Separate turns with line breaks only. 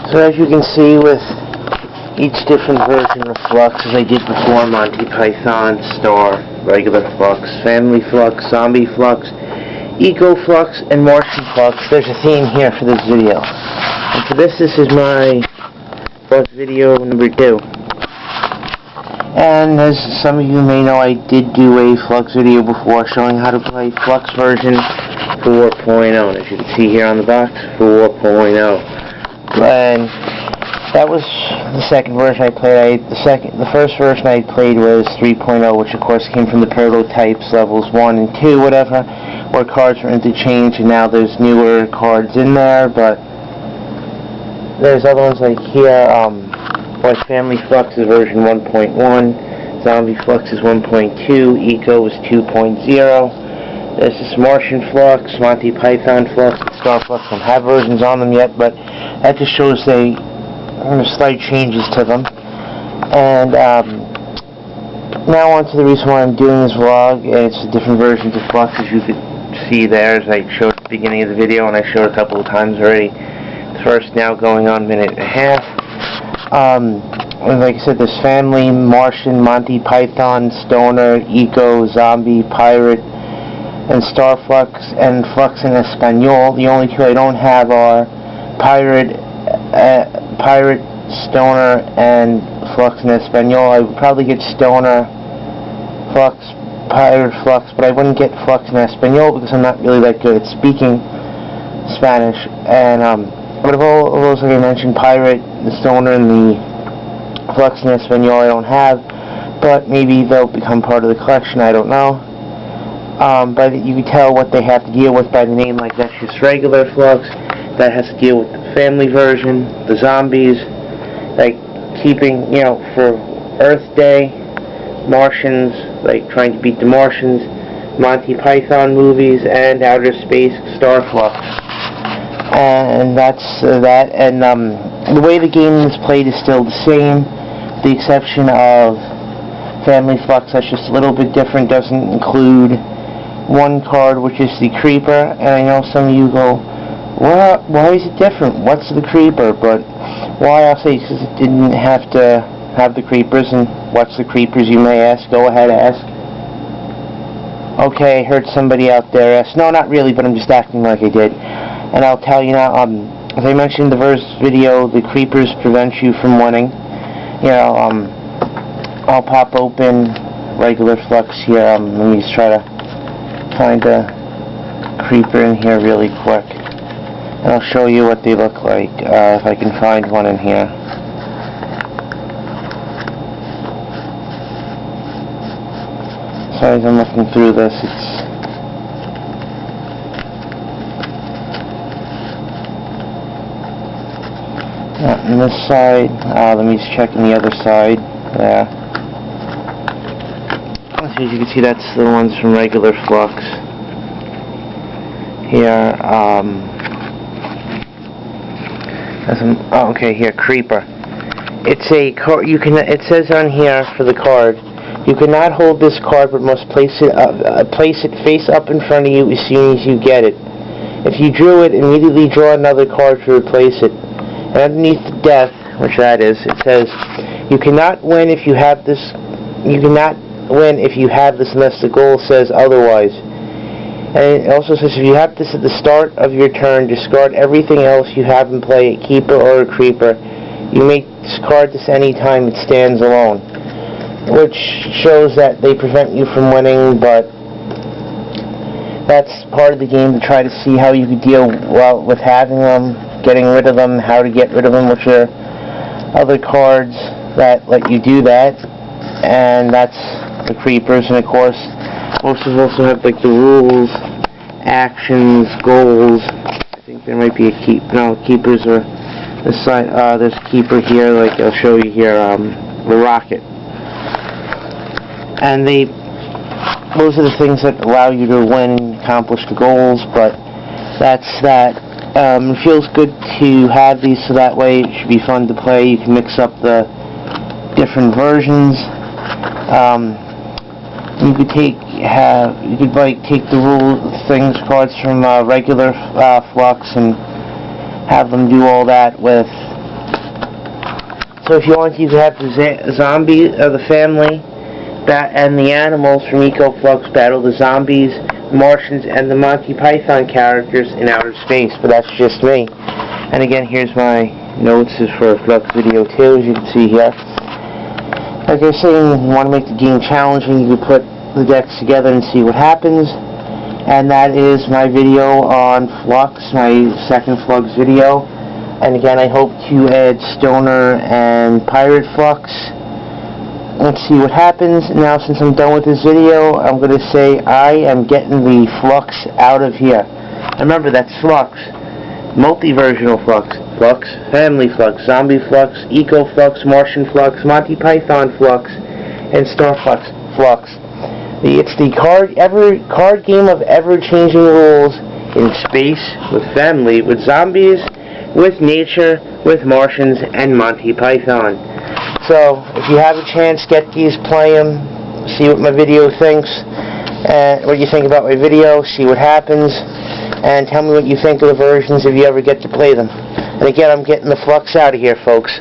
So as you can see with each different version of Fluxx, as I did before, Monty Python, Star, regular Fluxx, Family Fluxx, Zombie Fluxx, Eco Fluxx, and Martian Fluxx, there's a theme here for this video. And for this is my Fluxx video number 2. And as some of you may know, I did do a Fluxx video before showing how to play Fluxx version 4.0. As you can see here on the box, 4.0. And that was the second version I played. The first version I played was 3.0, which of course came from the prototypes, levels 1 and 2, whatever, where cards were interchanged, and now there's newer cards in there, but there's other ones like here, like Family Fluxx is version 1.1, Zombie Fluxx is 1.2, Eco is 2.0. There's this Martian Fluxx, Monty Python Fluxx, and Star Fluxx. Don't have versions on them yet, but that just shows there's slight changes to them. And now on to the reason why I'm doing this vlog. It's a different version of Fluxx, as you could see there, as I showed at the beginning of the video, and I showed a couple of times already. The first now going on a minute and a half. Like I said, there's Family, Martian, Monty Python, Stoner, Eco, Zombie, Pirate, and Star Fluxx, and Fluxx in Espanol. The only two I don't have are Pirate, Stoner, and Fluxx in Espanol. I would probably get Stoner, Fluxx, Pirate, Fluxx, but I wouldn't get Fluxx in Espanol because I'm not really that good at speaking Spanish. And but of all of those, like I mentioned, Pirate, the Stoner, and the Fluxx in Espanol I don't have, but maybe they'll become part of the collection. I don't know. But you can tell what they have to deal with by the name. Like that's just regular Fluxx. That has to deal with the family version, the zombies, like keeping, for Earth Day, Martians, like trying to beat the Martians, Monty Python movies, and outer space Star Fluxx. And that's that. And the way the game is played is still the same, with the exception of Family Fluxx. That's just a little bit different. Doesn't include one card, which is the Creeper. And I know some of you go, well, why is it different? What's the Creeper? But why, I'll say, because it didn't have to have the Creepers. And what's the Creepers, you may ask? Go ahead, ask. Okay, I heard somebody out there ask. No, not really, but I'm just acting like I did. And I'll tell you now, as I mentioned in the first video, the Creepers prevent you from winning. I'll pop open regular Fluxx here. Let me just try to find a Creeper in here really quick. And I'll show you what they look like, if I can find one in here. So as I'm looking through this, it's not on this side. Let me just check on the other side. Yeah. So as you can see, that's the ones from regular Fluxx. Here, okay, here, Creeper. It's a card. It says on here for the card, you cannot hold this card, but must place it face up in front of you as soon as you get it. If you drew it, immediately draw another card to replace it. And underneath the death, which that is, it says, you cannot win if you have this. You cannot win if you have this unless the goal says otherwise. And it also says if you have this at the start of your turn, discard everything else you have in play, a keeper or a creeper. You may discard this any time it stands alone, which shows that they prevent you from winning, but that's part of the game to try to see how you could deal well with having them, getting rid of them, how to get rid of them, which are other cards that let you do that. And that's the Creepers. And of course, most of them also have like the rules, actions, goals. I think there might be a keepers are this side. There's a keeper here, like I'll show you here, the rocket. And those are the things that allow you to win and accomplish the goals. But that's that. It feels good to have these, so that way it should be fun to play. You can mix up the different versions. You could take the cards from regular Fluxx and have them do all that with So if you want, you can have the zombie of the family and the animals from Fluxx battle the zombies, Martians, and the Monty Python characters in outer space. But that's just me. And again, here's my notes for a Fluxx video too, as you can see here. Like I was saying, you want to make the game challenging, you can put the decks together and see what happens. And that is my video on Fluxx, my second Fluxx video. And again, I hope to add Stoner and Pirate Fluxx. Let's see what happens. Now, since I'm done with this video, I'm going to say I am getting the Fluxx out of here. Remember, that's Fluxx. Multi-versional Fluxx. Fluxx, Family Fluxx, Zombie Fluxx, Eco Fluxx, Martian Fluxx, Monty Python Fluxx, and Star Fluxx. It's the card game of ever-changing rules in space, with family, with zombies, with nature, with Martians, and Monty Python. So, if you have a chance, get these, play them, see what my video thinks, what you think about my video, see what happens, and tell me what you think of the versions if you ever get to play them. And again, I'm getting the Fluxx out of here, folks.